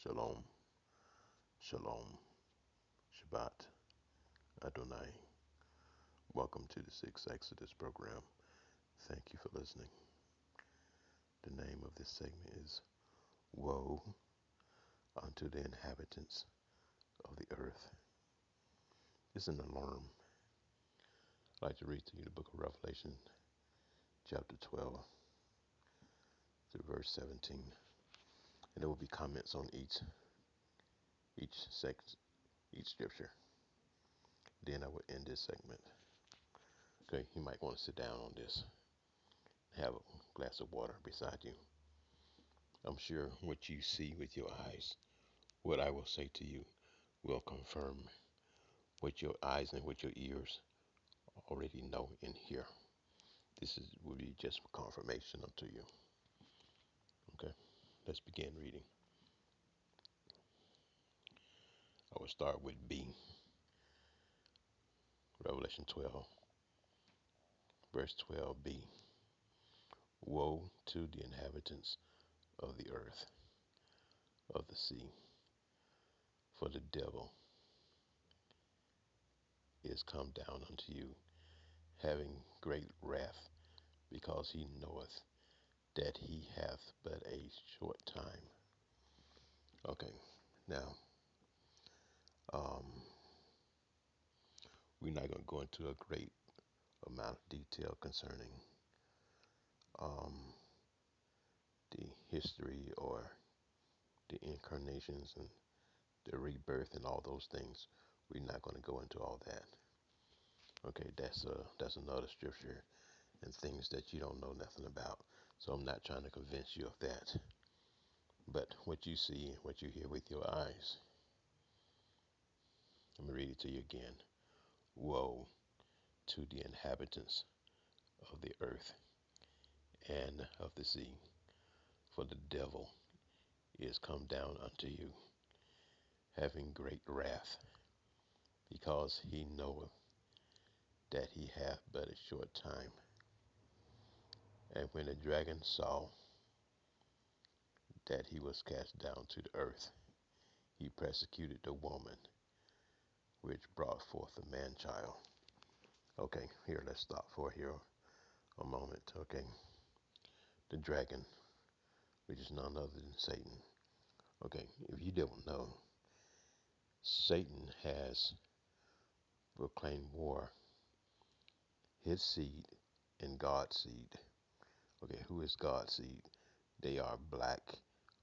Shalom, Shalom, Shabbat, Adonai. Welcome to the Sixth Exodus program. Thank you for listening. The name of this segment is Woe unto the Inhabitants of the Earth. It's an alarm. I'd like to read to you the book of Revelation, chapter 12, through verse 17. And there will be comments on each scripture. Then I will end this segment. Okay, you might want to sit down on this. Have a glass of water beside you. I'm sure what you see with your eyes, what I will say to you, will confirm what your eyes and what your ears already know and hear. Will be just confirmation unto you. Okay, let's begin reading. I will start with B. Revelation 12, verse 12b. Woe to the inhabitants of the earth, of the sea, for the devil is come down unto you, having great wrath, because he knoweth that he hath but a short time. Okay, now, um, we're not going to go into a great amount of detail concerning um, the history or the incarnations and the rebirth and all those things. We're not going to go into all that. Okay, that's another scripture and things that you don't know nothing about. So I'm not trying to convince you of that. But what you see and what you hear with your eyes. Let me read it to you again. Woe to the inhabitants of the earth and of the sea, for the devil is come down unto you, having great wrath, because he knoweth that he hath but a short time. And when the dragon saw that he was cast down to the earth, he persecuted the woman which brought forth the man child. Okay, here, let's stop for here a moment. Okay, the dragon, which is none other than Satan. Okay, if you don't know, Satan has proclaimed war, his seed and God's seed. Okay, who is God's seed? They are black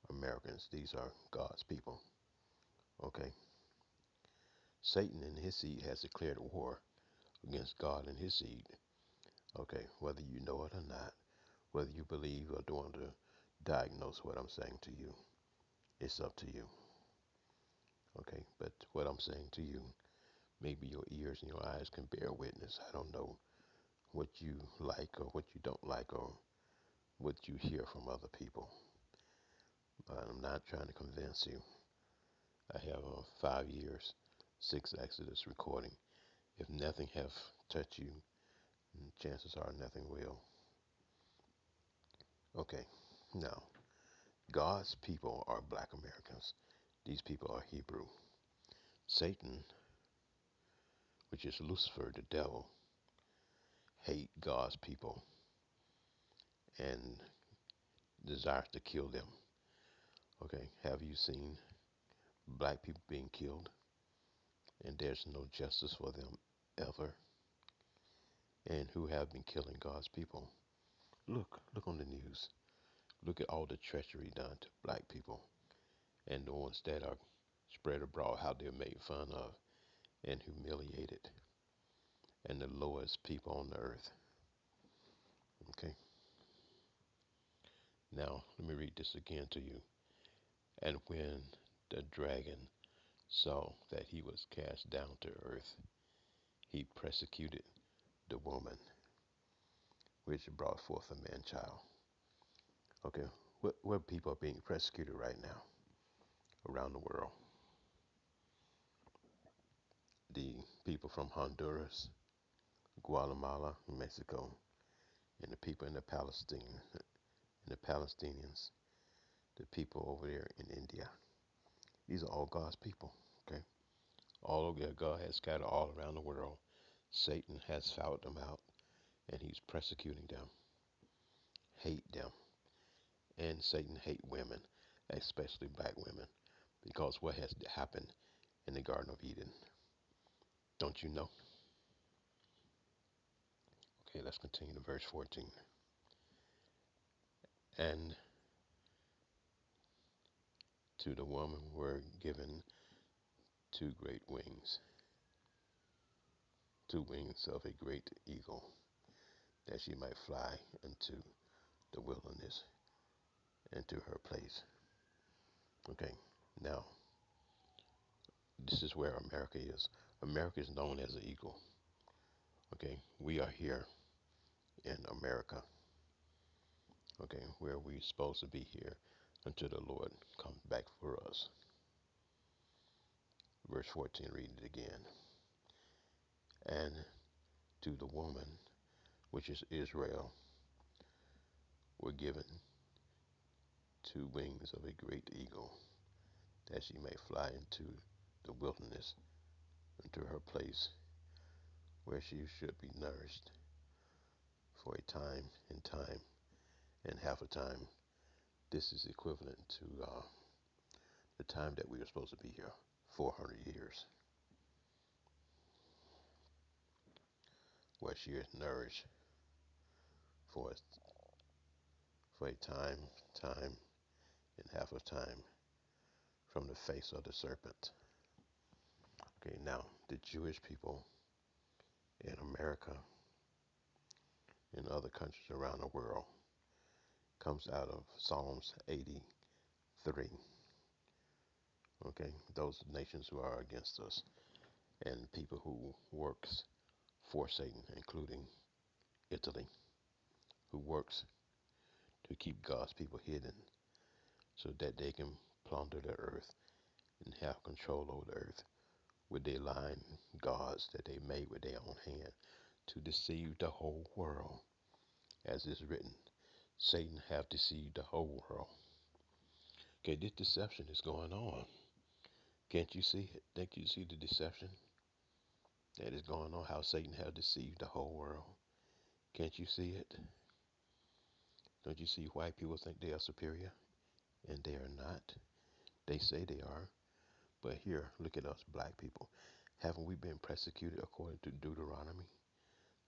Americans. These are God's people. Okay, Satan and his seed has declared war against God and his seed. Okay, whether you know it or not, whether you believe or don't want to diagnose what I'm saying to you, it's up to you. Okay, but what I'm saying to you, maybe your ears and your eyes can bear witness. I don't know what you like or what you don't like or what you hear from other people. But I'm not trying to convince you. I have 5 years, 6 Exodus recording. If nothing have touched you, chances are nothing will. Okay, now, God's people are black Americans. These people are Hebrew. Satan, which is Lucifer, the devil, hate God's people and desires to kill them. Okay, have you seen black people being killed? And there's no justice for them ever. And who have been killing God's people? Look on the news. Look at all the treachery done to black people and the ones that are spread abroad, how they're made fun of and humiliated, and the lowest people on the earth. Okay. Now, let me read this again to you. And when the dragon saw that he was cast down to earth, he persecuted the woman which brought forth a man child. Okay, what people are being persecuted right now around the world? The people from Honduras, Guatemala, Mexico, and the people in the Palestinians, the people over there in India. These are all God's people. Okay, all of their God has scattered all around the world. Satan has found them out, and he's persecuting them, hate them, and Satan hate women, especially black women, because what has happened in the Garden of Eden. Don't you know? Okay, let's continue to verse 14. And to the woman were given two wings of a great eagle, that she might fly into the wilderness, into her place. Okay, now this is where America is. America is known as an eagle. Okay, we are here in America. Okay, where we supposed to be here until the Lord comes back for us. Verse 14, read it again. And to the woman, which is Israel, were given two wings of a great eagle, that she may fly into the wilderness, into her place, where she should be nourished for a time and half a time. This is equivalent to the time that we were supposed to be here, 400 years, where she is nourished for a time, and half a time from the face of the serpent. Okay, now the Jewish people in America and other countries around the world comes out of Psalms 83. Okay, those nations who are against us and people who works for Satan, including Italy, who works to keep God's people hidden so that they can plunder the earth and have control over the earth with their lying gods that they made with their own hand to deceive the whole world. As is written, Satan have deceived the whole world. Okay, this deception is going on. Can't you see it? Can't you see the deception that is going on? How Satan have deceived the whole world. Can't you see it? Don't you see white people think they are superior? And they are not. They say they are. But here, look at us black people. Haven't we been persecuted according to Deuteronomy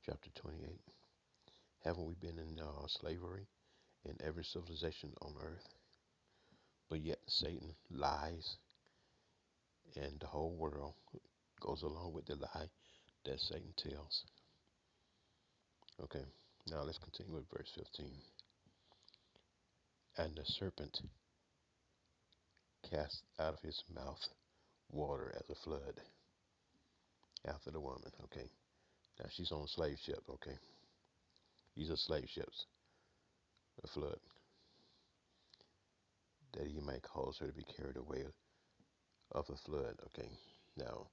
chapter 28? Haven't we been in slavery in every civilization on earth? But yet Satan lies, and the whole world goes along with the lie that Satan tells. Okay, now let's continue with verse 15. And the serpent cast out of his mouth water as a flood after the woman. Okay, now she's on a slave ship. Okay, these are slave ships. A flood, that he might cause her to be carried away of a flood. Okay, now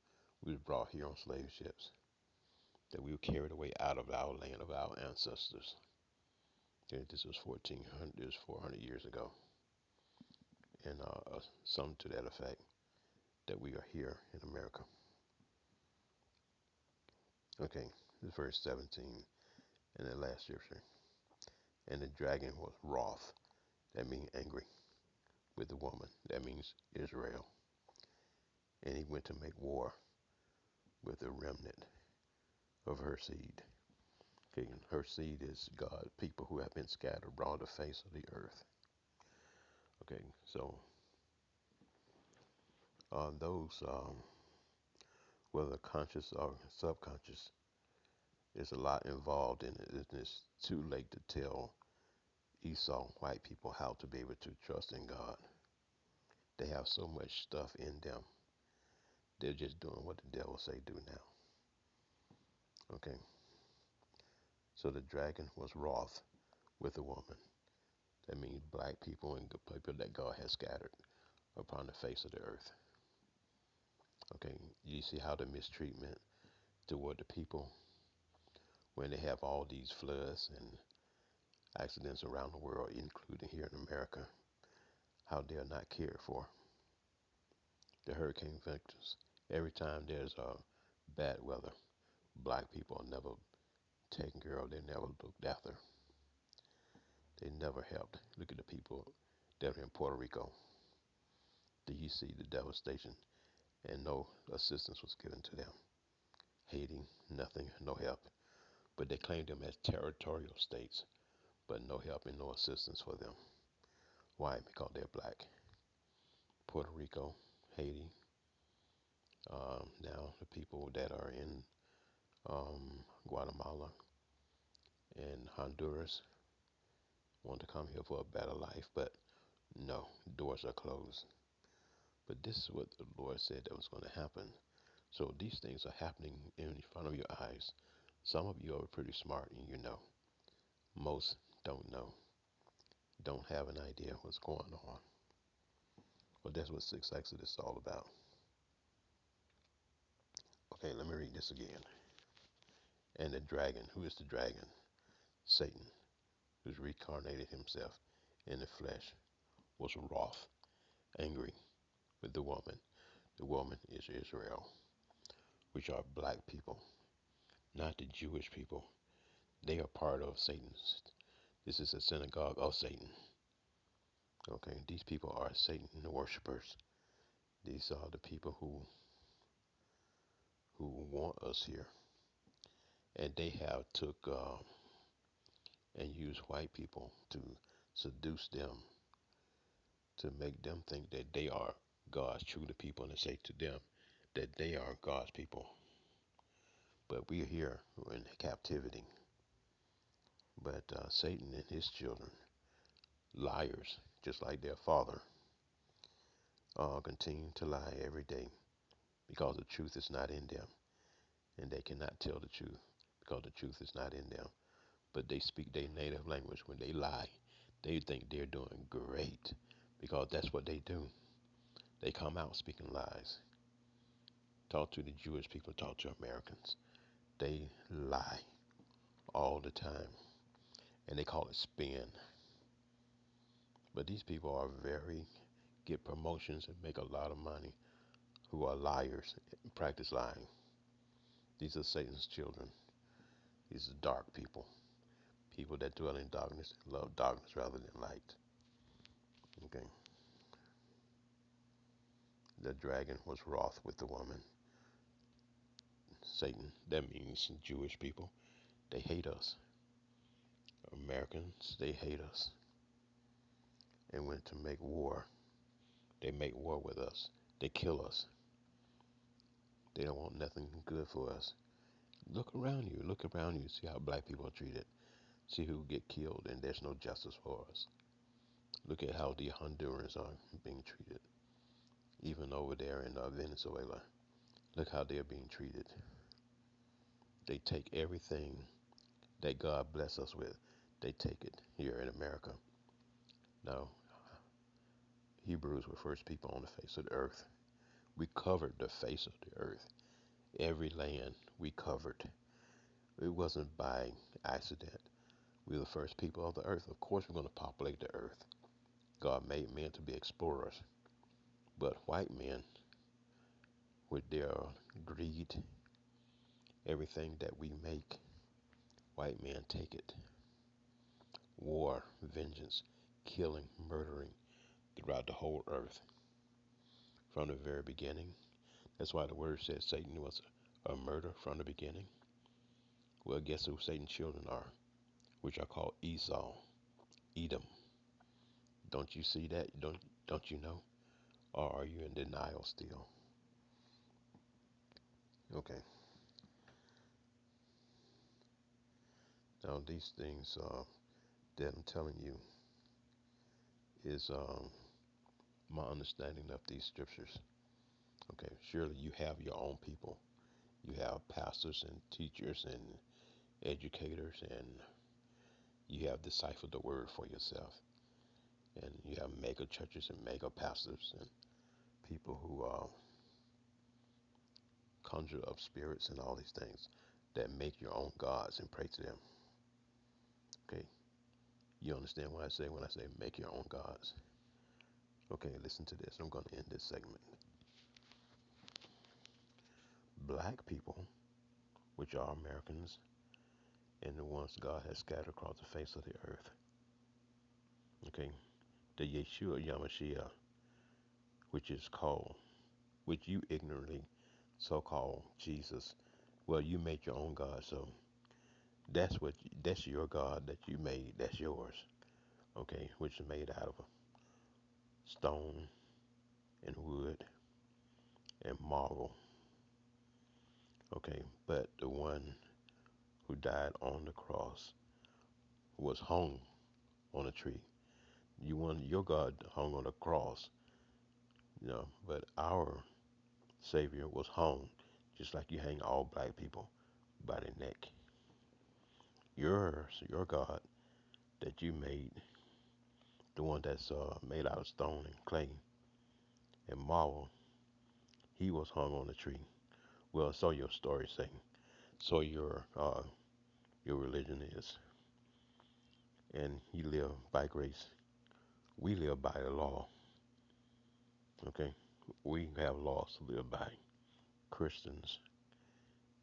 we were brought here on slave ships, that we were carried away out of our land of our ancestors. Okay, this was 1400, this was 400 years ago, and some to that effect, that we are here in America. Okay, this is verse 17 in the last scripture. And the dragon was wroth, that means angry, with the woman, that means Israel. And he went to make war with the remnant of her seed. Okay, and her seed is God, people who have been scattered abroad the face of the earth. Okay, so those, whether conscious or subconscious, there's a lot involved in it. It's too late to tell Esau, white people, how to be able to trust in God. They have so much stuff in them. They're just doing what the devil say do now. Okay, so the dragon was wroth with the woman. That means black people and the people that God has scattered upon the face of the earth. Okay, you see how the mistreatment toward the people when they have all these floods and accidents around the world, including here in America, how they are not cared for. the hurricane victims. Every time there's bad weather, black people are never taken care of. They never looked after. They never helped. Look at the people that are in Puerto Rico. Do you see the devastation? And no assistance was given to them. Haiti, nothing, no help. But they claimed them as territorial states, but no help and no assistance for them. Why? Because they're black. Puerto Rico, Haiti, now the people that are in Guatemala and Honduras want to come here for a better life, but no, doors are closed. But this is what the Lord said that was going to happen. So these things are happening in front of your eyes. Some of you are pretty smart and you know. Most don't know, don't have an idea what's going on. But that's what 6 Exodus is all about. Okay, let me read this again. And the dragon, who is the dragon? Satan, who's reincarnated himself in the flesh, was wroth, angry with the woman. The woman is Israel, which are black people, not the Jewish people. They are part of Satan's. This is a synagogue of Satan. Okay, these people are Satan worshippers. These are the people who want us here, and they have took and used white people to seduce them, to make them think that they are God's true people, and to say to them that they are God's people. But we're here, we're in captivity. But Satan and his children, liars, just like their father, continue to lie every day because the truth is not in them. And they cannot tell the truth because the truth is not in them. But they speak their native language. When they lie, they think they're doing great because that's what they do. They come out speaking lies. Talk to the Jewish people, talk to Americans. They lie all the time, and they call it spin. But these people are get promotions and make a lot of money, who are liars and practice lying. These are Satan's children. These are dark people. People that dwell in darkness and love darkness rather than light. Okay. The dragon was wroth with the woman. Satan, that means Jewish people. They hate us. Americans, they hate us. And went to make war. They make war with us. They kill us. They don't want nothing good for us. Look around you. Look around you. See how black people are treated. See who get killed, and there's no justice for us. Look at how the Hondurans are being treated. Even over there in Venezuela. Look how they're being treated. They take everything that God bless us with. They take it here in America. Now, Hebrews were first people on the face of the earth. We covered the face of the earth. Every land we covered. It wasn't by accident. We were the first people of the earth. Of course, we're going to populate the earth. God made men to be explorers. But white men, with their greed, everything that we make, white men take it. War, vengeance, killing, murdering throughout the whole earth from the very beginning. That's why the word says Satan was a murderer from the beginning. Well, guess who Satan's children are, which are called Esau, Edom. Don't you see that? Don't you know? Or are you in denial still? Okay. Now these things that I'm telling you is my understanding of these scriptures. Okay, surely you have your own people. You have pastors and teachers and educators, and you have deciphered the word for yourself. And you have mega churches and mega pastors and people who conjure up spirits and all these things that make your own gods and pray to them. Okay, you understand what I say when I say make your own gods? Okay, listen to this. I'm going to end this segment. black people, which are Americans, and the ones God has scattered across the face of the earth. Okay, the Yeshua Yamashiach, which is called, which you ignorantly so-called Jesus. Well, you made your own God, so that's your God that you made. That's yours. Okay, which is made out of stone and wood and marble. Okay, but the one who died on the cross was hung on a tree. You want your God hung on a cross, but our Savior was hung, just like you hang all black people by the neck. Your God that you made, the one that's made out of stone and clay and marble, he was hung on a tree. Well, so your story say, so your religion is, and you live by grace. We live by the law. Okay, we have laws to live by. Christians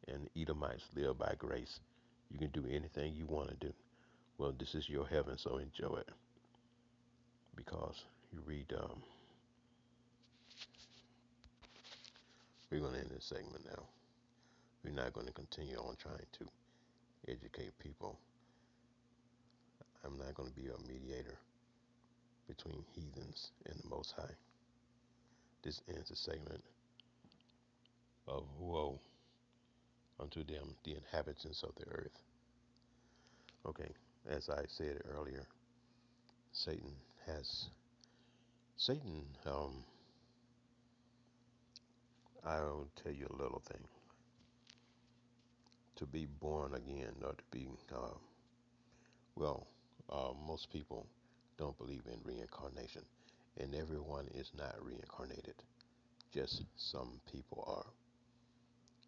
and Edomites live by grace. You can do anything you want to do. Well, this is your heaven, so enjoy it. Because you read, we're going to end this segment now. We're not going to continue on trying to educate people. I'm not going to be a mediator between heathens and the Most High. This ends the segment of woe unto them, the inhabitants of the earth. Okay, as I said earlier, Satan has, Satan, I'll tell you a little thing. To be born again, or to be, well, most people don't believe in reincarnation, and everyone is not reincarnated. Just some people are.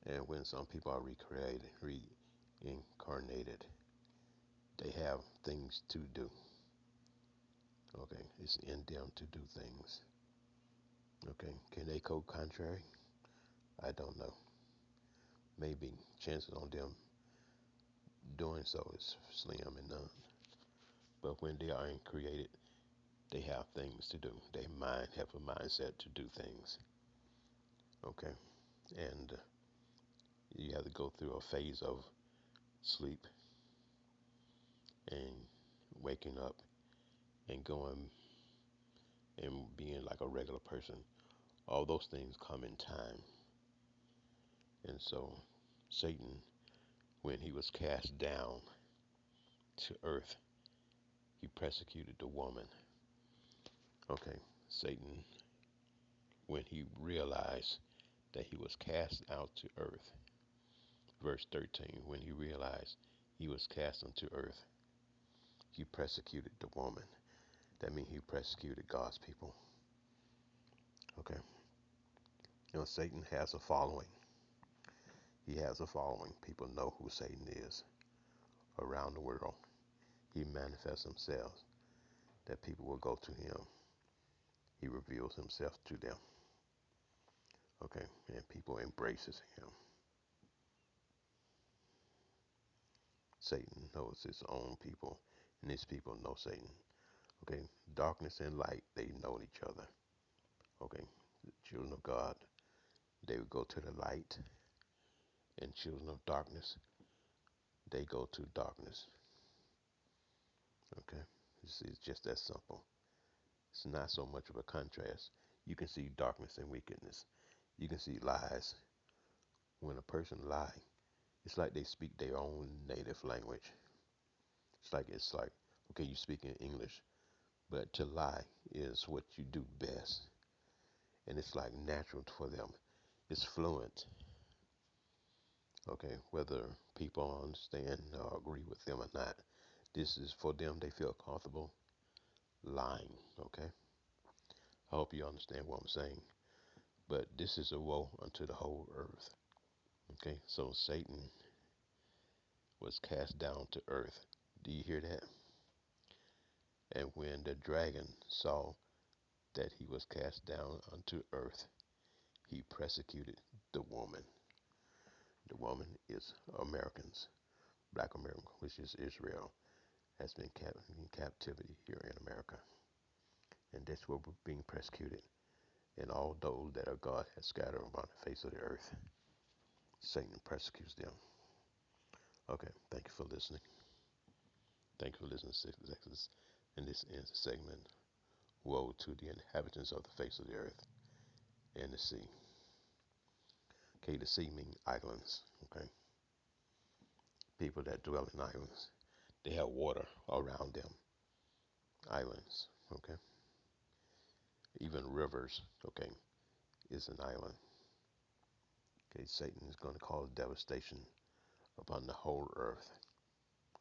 And when some people are reincarnated, they have things to do. Okay, it's in them to do things. Okay, can they go contrary? I don't know. Maybe chances on them doing so is slim and none. But when they are created, they have things to do. They have a mindset to do things. Okay, and you have to go through a phase of sleep and waking up and going and being like a regular person. All those things come in time. And so Satan, when he was cast down to earth, he persecuted the woman. Okay, Satan, when he realized that he was cast out to earth, verse 13, when he realized he was cast into earth, he persecuted the woman. That means he persecuted God's people. Okay. Satan has a following. He has a following. People know who Satan is around the world. He manifests himself that people will go to him. He reveals himself to them. Okay, and people embraces him. Satan knows his own people, and his people know Satan. Okay, darkness and light, they know each other. Okay, the children of God, they would go to the light, and children of darkness, they go to darkness. Okay, it's just that simple. It's not so much of a contrast. You can see darkness and wickedness. You can see lies. When a person lies, it's like they speak their own native language. It's like okay, you speak in English, but to lie is what you do best, and it's like natural for them. It's fluent. Okay, whether people understand or agree with them or not, this is for them. They feel comfortable lying. Okay, I hope you understand what I'm saying. But this is a woe unto the whole earth. Okay, so Satan was cast down to earth. Do you hear that? And when the dragon saw that he was cast down unto earth, he persecuted the woman. The woman is Americans, black America, which is Israel, has been kept in captivity here in America. And that's where we're being persecuted. And all those that are God has scattered upon the face of the earth. Satan persecutes them. Okay, thank you for listening. Thank you for listening to Exodus. And this ends the segment. Woe to the inhabitants of the face of the earth and the sea. Okay, the sea means islands. Okay, people that dwell in islands, they have water around them. Islands. Okay, even rivers. Okay, is an island. Okay, Satan is going to cause devastation upon the whole earth.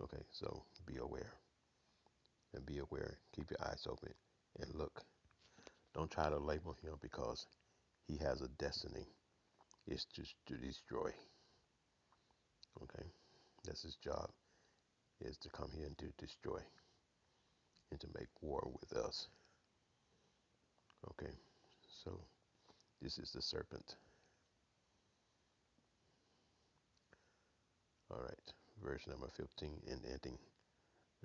Okay, so be aware. And be aware. Keep your eyes open and look. Don't try to label him because he has a destiny. It's just to destroy. Okay, that's his job, is to come here and to destroy and to make war with us. Okay, so this is the serpent. All right, verse number 15 and ending.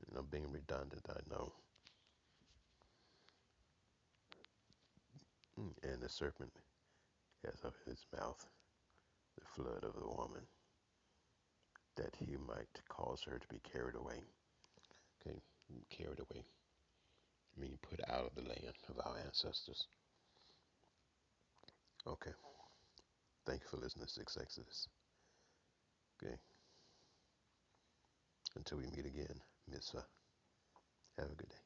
And I'm being redundant, I know. And the serpent has of his mouth the flood of the woman, that he might cause her to be carried away. Okay, carried away. I mean, put out of the land of our ancestors. Okay, thank you for listening to 6 Exodus. Okay, until we meet again, Mitzvah. Have a good day.